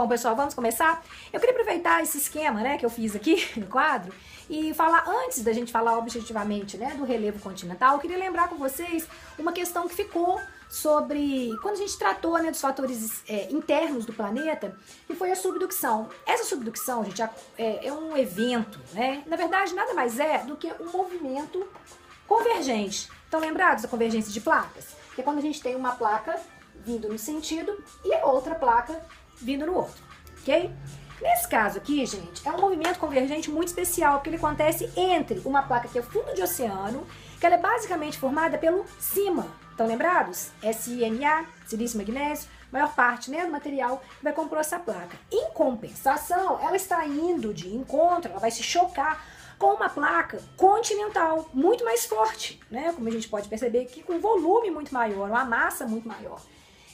Bom, pessoal, vamos começar? Eu queria aproveitar esse esquema, né, que eu fiz aqui no quadro e falar, antes da gente falar objetivamente, né, do relevo continental, eu queria lembrar com vocês uma questão que ficou sobre, quando a gente tratou, né, dos fatores internos do planeta, que foi a subducção. Essa subducção, gente, é um evento, né, na verdade nada mais é do que um movimento convergente. Estão lembrados da convergência de placas? Que é quando a gente tem uma placa vindo no sentido e a outra placa vindo no outro, ok? Nesse caso aqui, gente, é um movimento convergente muito especial, porque ele acontece entre uma placa que é o fundo de oceano, que ela é basicamente formada pelo cima. Estão lembrados? SiMa, silício magnésio, maior parte, né, do material que vai compor essa placa. Em compensação, ela está indo de encontro, ela vai se chocar com uma placa continental muito mais forte, né? Como a gente pode perceber aqui, com um volume muito maior, uma massa muito maior,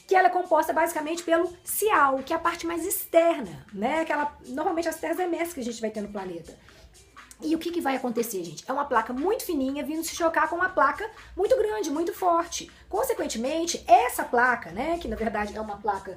que ela é composta basicamente pelo Cial, que é a parte mais externa, né? Normalmente as terras emergentes que a gente vai ter no planeta. E o que vai acontecer, gente? É uma placa muito fininha vindo se chocar com uma placa muito grande, muito forte. Consequentemente, essa placa, né, que na verdade é uma placa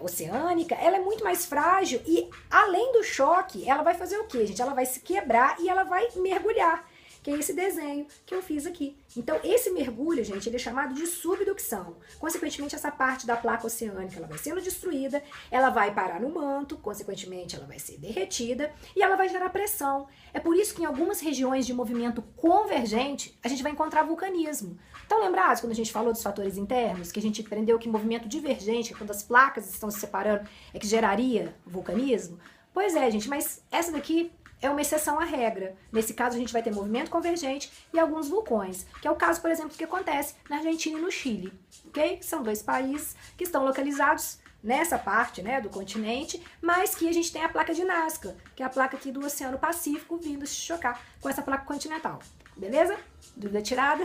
oceânica, ela é muito mais frágil e, além do choque, ela vai fazer o quê, gente? Ela vai se quebrar e ela vai mergulhar, que é esse desenho que eu fiz aqui. Então, esse mergulho, gente, ele é chamado de subducção. Consequentemente, essa parte da placa oceânica, ela vai sendo destruída, ela vai parar no manto, consequentemente, ela vai ser derretida e ela vai gerar pressão. É por isso que em algumas regiões de movimento convergente, a gente vai encontrar vulcanismo. Então, lembrados quando a gente falou dos fatores internos, que a gente aprendeu que movimento divergente, que quando as placas estão se separando, é que geraria vulcanismo? Pois é, gente, mas essa daqui é uma exceção à regra. Nesse caso, a gente vai ter movimento convergente e alguns vulcões, que é o caso, por exemplo, que acontece na Argentina e no Chile, ok? São dois países que estão localizados nessa parte, né, do continente, mas que a gente tem a placa de Nazca, que é a placa aqui do Oceano Pacífico vindo se chocar com essa placa continental. Beleza? Dúvida tirada?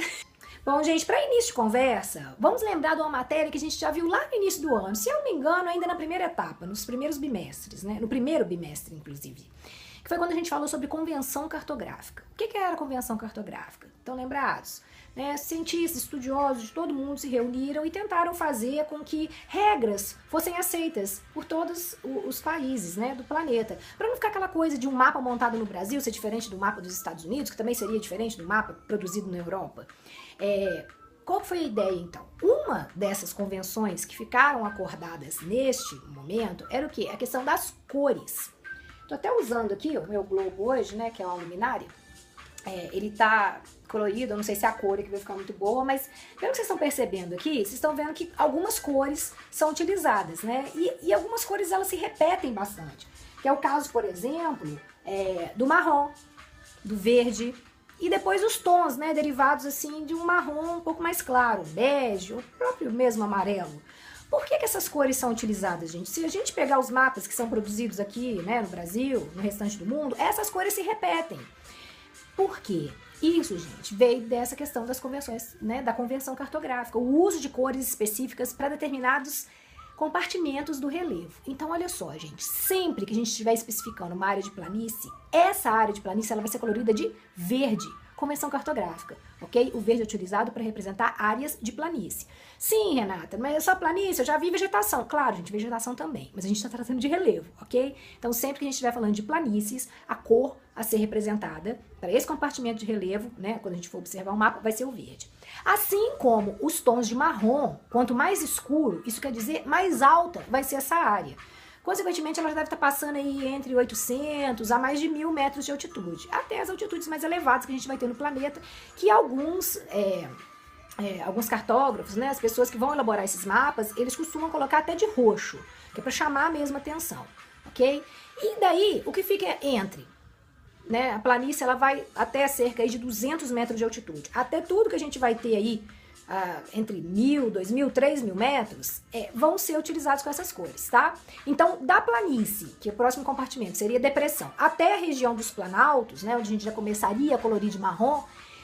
Bom, gente, para início de conversa, vamos lembrar de uma matéria que a gente já viu lá no início do ano, se eu não me engano, ainda na primeira etapa, nos primeiros bimestres, né, no primeiro bimestre, inclusive, que foi quando a gente falou sobre convenção cartográfica. O que era a convenção cartográfica? Estão lembrados? Né? Cientistas, estudiosos de todo mundo se reuniram e tentaram fazer com que regras fossem aceitas por todos os países, né, do planeta. Para não ficar aquela coisa de um mapa montado no Brasil ser diferente do mapa dos Estados Unidos, que também seria diferente do mapa produzido na Europa. Qual foi a ideia, então? Uma dessas convenções que ficaram acordadas neste momento era o quê? A questão das cores. Tô até usando aqui o meu globo hoje, né, que é uma luminária. Ele tá colorido, eu não sei se a cor aqui vai ficar muito boa, mas pelo que vocês estão percebendo aqui, vocês estão vendo que algumas cores são utilizadas, né? E algumas cores, elas se repetem bastante. Que é o caso, por exemplo, do marrom, do verde, e depois os tons, né, derivados assim de um marrom um pouco mais claro, bege, o próprio mesmo amarelo. Por que essas cores são utilizadas, gente? Se a gente pegar os mapas que são produzidos aqui, né, no Brasil, no restante do mundo, essas cores se repetem. Por quê? Isso, gente, veio dessa questão das convenções, né, da convenção cartográfica, o uso de cores específicas para determinados compartimentos do relevo. Então, olha só, gente, sempre que a gente estiver especificando uma área de planície, essa área de planície ela vai ser colorida de verde. Convenção cartográfica, ok? O verde é utilizado para representar áreas de planície. Sim, Renata, mas é só planície, eu já vi vegetação. Claro, gente, vegetação também, mas a gente está tratando de relevo, ok? Então, sempre que a gente estiver falando de planícies, a cor a ser representada para esse compartimento de relevo, né, quando a gente for observar o mapa, vai ser o verde. Assim como os tons de marrom, quanto mais escuro, isso quer dizer mais alta vai ser essa área. Consequentemente, ela já deve estar passando aí entre 800 a mais de 1.000 metros de altitude, até as altitudes mais elevadas que a gente vai ter no planeta, que alguns cartógrafos, né, as pessoas que vão elaborar esses mapas, eles costumam colocar até de roxo, que é para chamar a mesma atenção, ok? E daí, o que fica entre, né, a planície, ela vai até cerca aí de 200 metros de altitude, até tudo que a gente vai ter aí, entre 1.000, 2.000, 3.000 metros, vão ser utilizados com essas cores, tá? Então, da planície, que é o próximo compartimento seria depressão, até a região dos planaltos, né, onde a gente já começaria a colorir de marrom,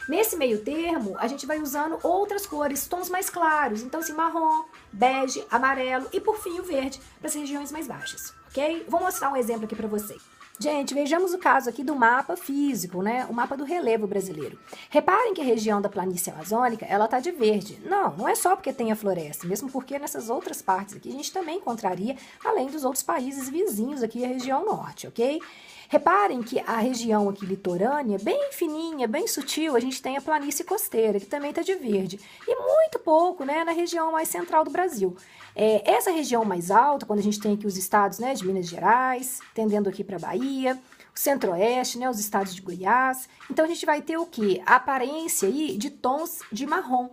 nesse meio termo, a gente vai usando outras cores, tons mais claros, então assim, marrom, bege, amarelo e por fim o verde, para as regiões mais baixas, ok? Vou mostrar um exemplo aqui para vocês. Gente, vejamos o caso aqui do mapa físico, né? O mapa do relevo brasileiro. Reparem que a região da planície amazônica, ela tá de verde. Não é só porque tem a floresta, mesmo porque nessas outras partes aqui a gente também encontraria, além dos outros países vizinhos aqui, a região norte, ok? Reparem que a região aqui litorânea, bem fininha, bem sutil, a gente tem a planície costeira, que também está de verde. E muito pouco, né, na região mais central do Brasil. Essa região mais alta, quando a gente tem aqui os estados, né, de Minas Gerais, tendendo aqui para Bahia, o centro-oeste, né, os estados de Goiás. Então, a gente vai ter o quê? A aparência aí de tons de marrom.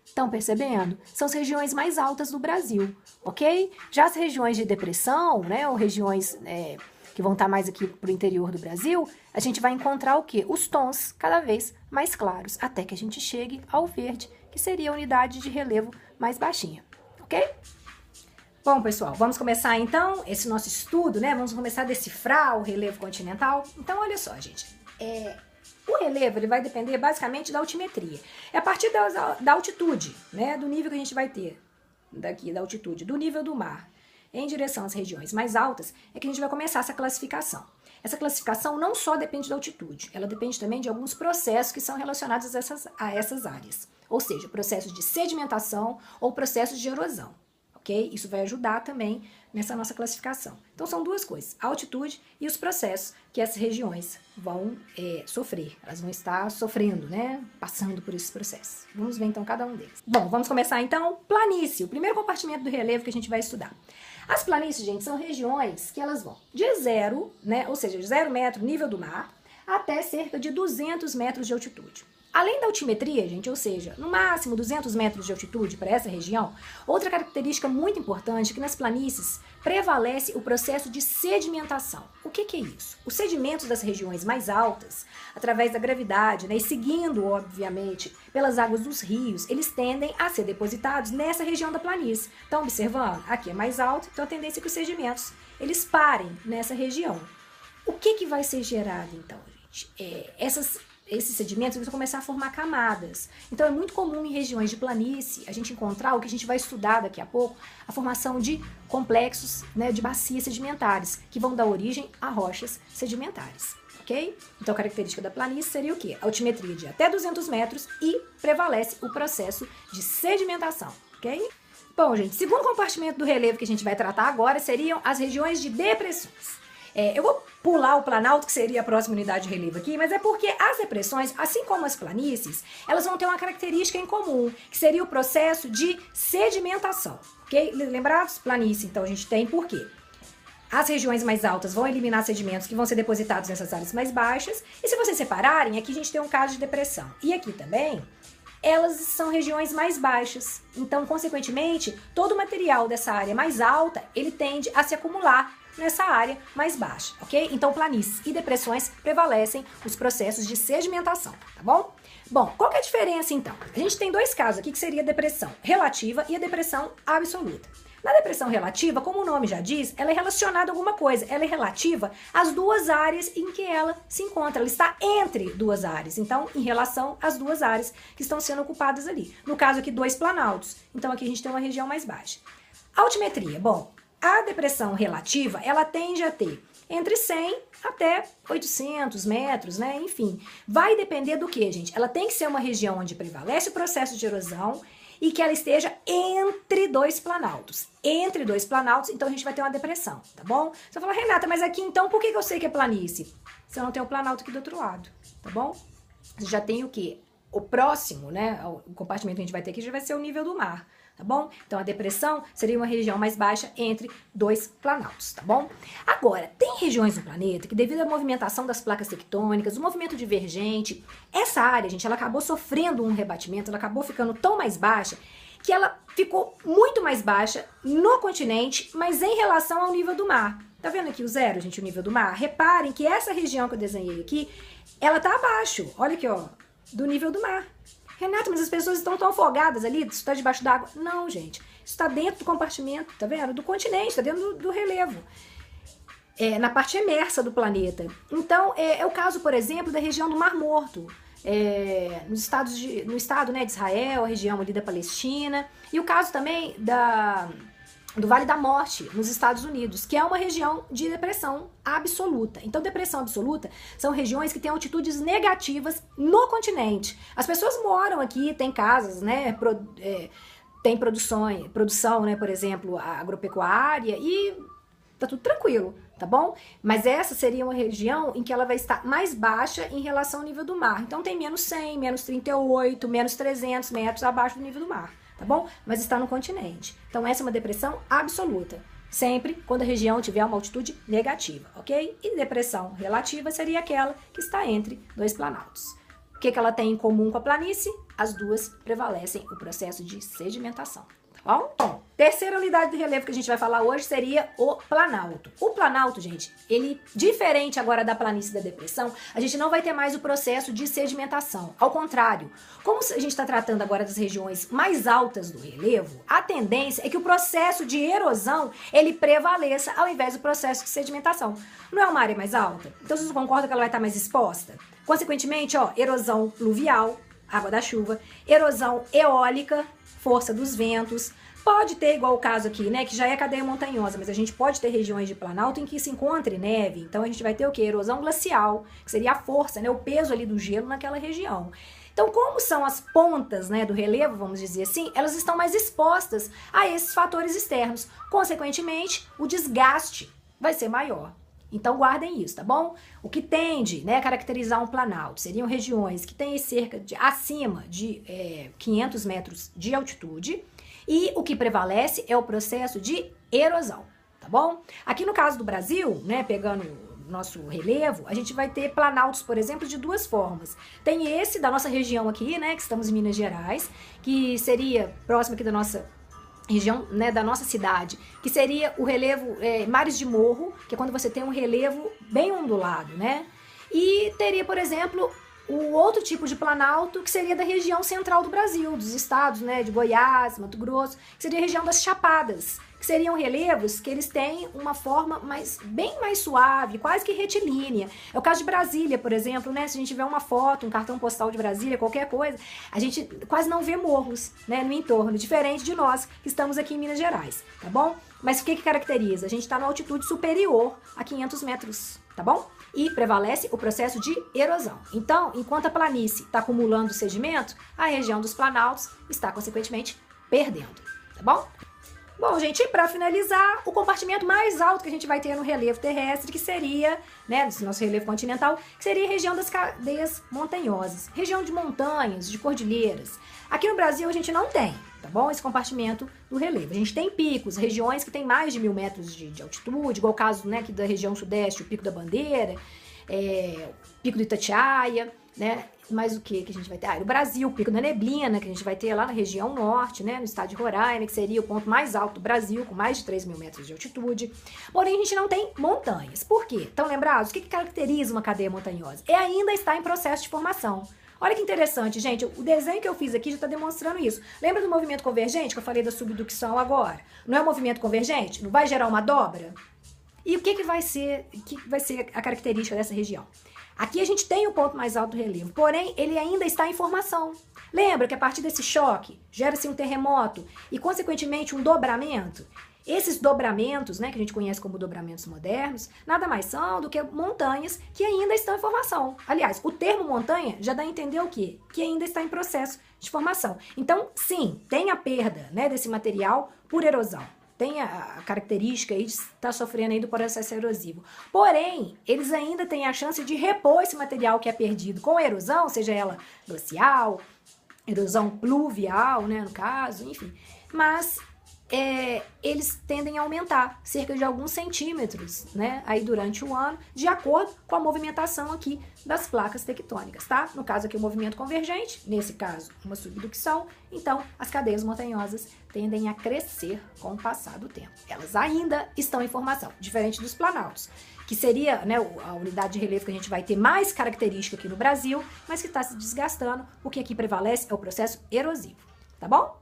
Estão percebendo? São as regiões mais altas do Brasil, ok? Já as regiões de depressão, né, ou regiões que vão estar mais aqui para o interior do Brasil, a gente vai encontrar o quê? Os tons cada vez mais claros, até que a gente chegue ao verde, que seria a unidade de relevo mais baixinha, ok? Bom, pessoal, vamos começar então esse nosso estudo, né? Vamos começar a decifrar o relevo continental. Então, olha só, gente. O relevo ele vai depender basicamente da altimetria. É a partir da altitude, né? Do nível que a gente vai ter daqui, da altitude, do nível do mar, em direção às regiões mais altas, é que a gente vai começar essa classificação. Essa classificação não só depende da altitude, ela depende também de alguns processos que são relacionados a essas áreas. Ou seja, processos de sedimentação ou processos de erosão. Okay? Isso vai ajudar também nessa nossa classificação. Então, são duas coisas, a altitude e os processos que essas regiões vão sofrer. Elas vão estar sofrendo, né? Passando por esses processos. Vamos ver, então, cada um deles. Bom, vamos começar, então, planície, o primeiro compartimento do relevo que a gente vai estudar. As planícies, gente, são regiões que elas vão de 0, né? Ou seja, de 0 metro, nível do mar, até cerca de 200 metros de altitude. Além da altimetria, gente, ou seja, no máximo 200 metros de altitude para essa região, outra característica muito importante é que nas planícies prevalece o processo de sedimentação. O que é isso? Os sedimentos das regiões mais altas, através da gravidade, né, e seguindo, obviamente, pelas águas dos rios, eles tendem a ser depositados nessa região da planície. Então, observando, aqui é mais alto, então a tendência é que os sedimentos, eles parem nessa região. O que vai ser gerado, então, gente? Esses sedimentos vão começar a formar camadas. Então, é muito comum em regiões de planície a gente encontrar, o que a gente vai estudar daqui a pouco, a formação de complexos, né, de bacias sedimentares, que vão dar origem a rochas sedimentares, ok? Então, a característica da planície seria o quê? Altimetria de até 200 metros e prevalece o processo de sedimentação, ok? Bom, gente, segundo compartimento do relevo que a gente vai tratar agora seriam as regiões de depressões. Eu vou pular o planalto, que seria a próxima unidade de relevo aqui, mas é porque as depressões, assim como as planícies, elas vão ter uma característica em comum, que seria o processo de sedimentação, ok? Lembrados? Planície, então a gente tem por quê? As regiões mais altas vão eliminar sedimentos que vão ser depositados nessas áreas mais baixas, e se vocês separarem, aqui a gente tem um caso de depressão. E aqui também, elas são regiões mais baixas, então, consequentemente, todo o material dessa área mais alta, ele tende a se acumular nessa área mais baixa, ok? Então, planícies e depressões prevalecem os processos de sedimentação, tá bom? Bom, qual que é a diferença, então? A gente tem dois casos aqui, que seria a depressão relativa e a depressão absoluta. Na depressão relativa, como o nome já diz, ela é relacionada a alguma coisa, ela é relativa às duas áreas em que ela se encontra, ela está entre duas áreas, então, em relação às duas áreas que estão sendo ocupadas ali. No caso aqui, dois planaltos, então aqui a gente tem uma região mais baixa. Altimetria, bom, a depressão relativa, ela tende a ter entre 100 até 800 metros, né? Enfim, vai depender do que, gente? Ela tem que ser uma região onde prevalece o processo de erosão e que ela esteja entre dois planaltos. Entre dois planaltos, então a gente vai ter uma depressão, tá bom? Você fala, Renata, mas aqui então, por que eu sei que é planície? Você não tem o planalto aqui do outro lado, tá bom? Você já tem o quê? O próximo, né? O compartimento que a gente vai ter aqui já vai ser o nível do mar. Tá bom? Então, a depressão seria uma região mais baixa entre dois planaltos, tá bom? Agora, tem regiões do planeta que, devido à movimentação das placas tectônicas, o movimento divergente, essa área, gente, ela acabou sofrendo um rebatimento, ela acabou ficando tão mais baixa que ela ficou muito mais baixa no continente, mas em relação ao nível do mar. Tá vendo aqui o zero, gente, o nível do mar? Reparem que essa região que eu desenhei aqui, ela tá abaixo, olha aqui, ó, do nível do mar. Renata, mas as pessoas estão tão afogadas ali, isso está debaixo d'água. Não, gente, isso está dentro do compartimento, tá vendo? Do continente, está dentro do relevo. Na parte emersa do planeta. Então, é o caso, por exemplo, da região do Mar Morto. No estado, né, de Israel, a região ali da Palestina. E o caso também do Vale da Morte, nos Estados Unidos, que é uma região de depressão absoluta. Então, depressão absoluta são regiões que têm altitudes negativas no continente. As pessoas moram aqui, têm casas, né, tem produção, né, por exemplo, agropecuária, e tá tudo tranquilo, tá bom? Mas essa seria uma região em que ela vai estar mais baixa em relação ao nível do mar. Então tem menos 100, menos 38, menos 300 metros abaixo do nível do mar, tá bom? Mas está no continente. Então essa é uma depressão absoluta. Sempre quando a região tiver uma altitude negativa, ok? E depressão relativa seria aquela que está entre dois planaltos. O que ela tem em comum com a planície? As duas prevalecem o processo de sedimentação. Bom, terceira unidade de relevo que a gente vai falar hoje seria o planalto. O planalto, gente, ele, diferente agora da planície e da depressão, a gente não vai ter mais o processo de sedimentação. Ao contrário, como a gente está tratando agora das regiões mais altas do relevo, a tendência é que o processo de erosão, ele prevaleça ao invés do processo de sedimentação. Não é uma área mais alta? Então vocês concordam que ela vai estar mais exposta? Consequentemente, ó, erosão pluvial, água da chuva, erosão eólica, força dos ventos, pode ter, igual o caso aqui, né, que já é cadeia montanhosa, mas a gente pode ter regiões de planalto em que se encontre neve, então a gente vai ter o quê? Erosão glacial, que seria a força, né, o peso ali do gelo naquela região. Então, como são as pontas, né, do relevo, vamos dizer assim, elas estão mais expostas a esses fatores externos, consequentemente, o desgaste vai ser maior. Então guardem isso, tá bom? O que tende, né, a caracterizar um planalto seriam regiões que têm cerca de acima de 500 metros de altitude, e o que prevalece é o processo de erosão, tá bom? Aqui no caso do Brasil, né, pegando o nosso relevo, a gente vai ter planaltos, por exemplo, de duas formas. Tem esse da nossa região aqui, né, que estamos em Minas Gerais, que seria próximo aqui da nossa região, né, da nossa cidade, que seria o relevo mares de morro, que é quando você tem um relevo bem ondulado, né? E teria, por exemplo, o outro tipo de planalto, que seria da região central do Brasil, dos estados, né, de Goiás, Mato Grosso, que seria a região das Chapadas, que seriam relevos que eles têm uma forma bem mais suave, quase que retilínea. É o caso de Brasília, por exemplo, né? Se a gente tiver uma foto, um cartão postal de Brasília, qualquer coisa, a gente quase não vê morros, né, no entorno, diferente de nós que estamos aqui em Minas Gerais, tá bom? Mas o que caracteriza? A gente está na altitude superior a 500 metros, tá bom? E prevalece o processo de erosão. Então, enquanto a planície está acumulando sedimento, a região dos planaltos está, consequentemente, perdendo, tá bom? Bom, gente, para finalizar, o compartimento mais alto que a gente vai ter no relevo terrestre, que seria, né, do nosso relevo continental, que seria a região das cadeias montanhosas, região de montanhas, de cordilheiras. Aqui no Brasil a gente não tem, tá bom, esse compartimento do relevo. A gente tem picos, regiões que tem mais de 1000 metros de altitude, igual o caso, né, aqui da região sudeste, o Pico da Bandeira, Pico do Itatiaia, né? Mas o que a gente vai ter? No Brasil, o Pico da Neblina, que a gente vai ter lá na região norte, né? No estado de Roraima, que seria o ponto mais alto do Brasil, com mais de 3.000 metros de altitude. Porém, a gente não tem montanhas. Por quê? Estão lembrados? O que caracteriza uma cadeia montanhosa? Ainda está em processo de formação. Olha que interessante, gente. O desenho que eu fiz aqui já está demonstrando isso. Lembra do movimento convergente, que eu falei da subducção agora? Não é um movimento convergente? Não vai gerar uma dobra? E o que vai ser a característica dessa região? Aqui a gente tem o ponto mais alto do relevo, porém ele ainda está em formação. Lembra que a partir desse choque gera-se um terremoto e, consequentemente, um dobramento? Esses dobramentos, né, que a gente conhece como dobramentos modernos, nada mais são do que montanhas que ainda estão em formação. Aliás, o termo montanha já dá a entender o quê? Que ainda está em processo de formação. Então, sim, tem a perda, né, desse material por erosão. Tem a característica aí de estar sofrendo aí do processo erosivo. Porém, eles ainda têm a chance de repor esse material que é perdido com a erosão, seja ela glacial, erosão pluvial, né, no caso, enfim. Mas eles tendem a aumentar cerca de alguns centímetros, né, aí durante o ano, de acordo com a movimentação aqui das placas tectônicas, tá? No caso aqui o movimento convergente, nesse caso uma subducção, então as cadeias montanhosas tendem a crescer com o passar do tempo. Elas ainda estão em formação, diferente dos planaltos, que seria, né, a unidade de relevo que a gente vai ter mais característica aqui no Brasil, mas que está se desgastando. O que aqui prevalece é o processo erosivo, tá bom?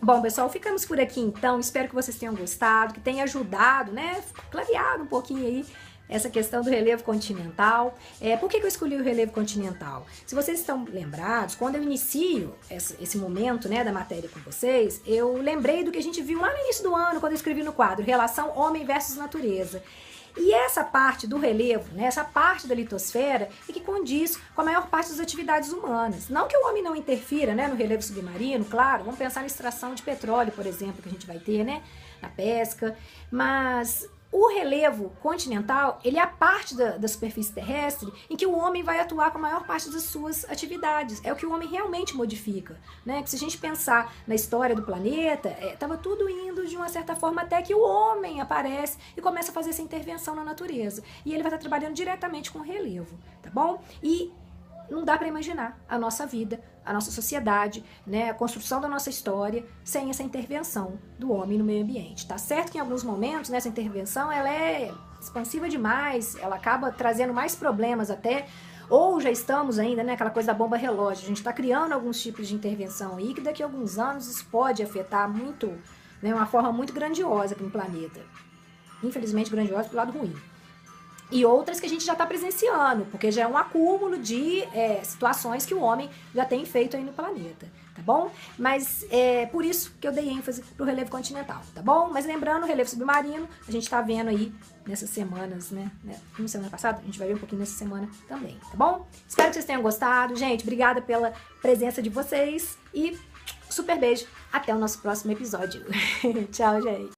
Bom, pessoal, ficamos por aqui então. Espero que vocês tenham gostado, que tenha ajudado, né? Clareado um pouquinho aí essa questão do relevo continental. Por que eu escolhi o relevo continental? Se vocês estão lembrados, quando eu inicio esse momento, né, da matéria com vocês, eu lembrei do que a gente viu lá no início do ano, quando eu escrevi no quadro Relação Homem versus Natureza. E essa parte do relevo, né, essa parte da litosfera, é que condiz com a maior parte das atividades humanas. Não que o homem não interfira, né, no relevo submarino, claro, vamos pensar na extração de petróleo, por exemplo, que a gente vai ter, né, na pesca, mas o relevo continental, ele é a parte da superfície terrestre em que o homem vai atuar com a maior parte das suas atividades. É o que o homem realmente modifica, né? Que se a gente pensar na história do planeta, estava tudo indo de uma certa forma até que o homem aparece e começa a fazer essa intervenção na natureza. E ele vai estar trabalhando diretamente com o relevo, tá bom? E não dá para imaginar a nossa vida, a nossa sociedade, né, a construção da nossa história sem essa intervenção do homem no meio ambiente. Tá certo que em alguns momentos, né, essa intervenção ela é expansiva demais, ela acaba trazendo mais problemas até, ou já estamos ainda, né, aquela coisa da bomba relógio, a gente está criando alguns tipos de intervenção aí que daqui a alguns anos isso pode afetar muito, né, uma forma muito grandiosa aqui no planeta. Infelizmente grandiosa pro lado ruim. E outras que a gente já está presenciando, porque já é um acúmulo de situações que o homem já tem feito aí no planeta, tá bom? Mas é por isso que eu dei ênfase pro relevo continental, tá bom? Mas lembrando, o relevo submarino, a gente tá vendo aí nessas semanas, né? Na semana passada, a gente vai ver um pouquinho nessa semana também, tá bom? Espero que vocês tenham gostado. Gente, obrigada pela presença de vocês e super beijo. Até o nosso próximo episódio. Tchau, gente.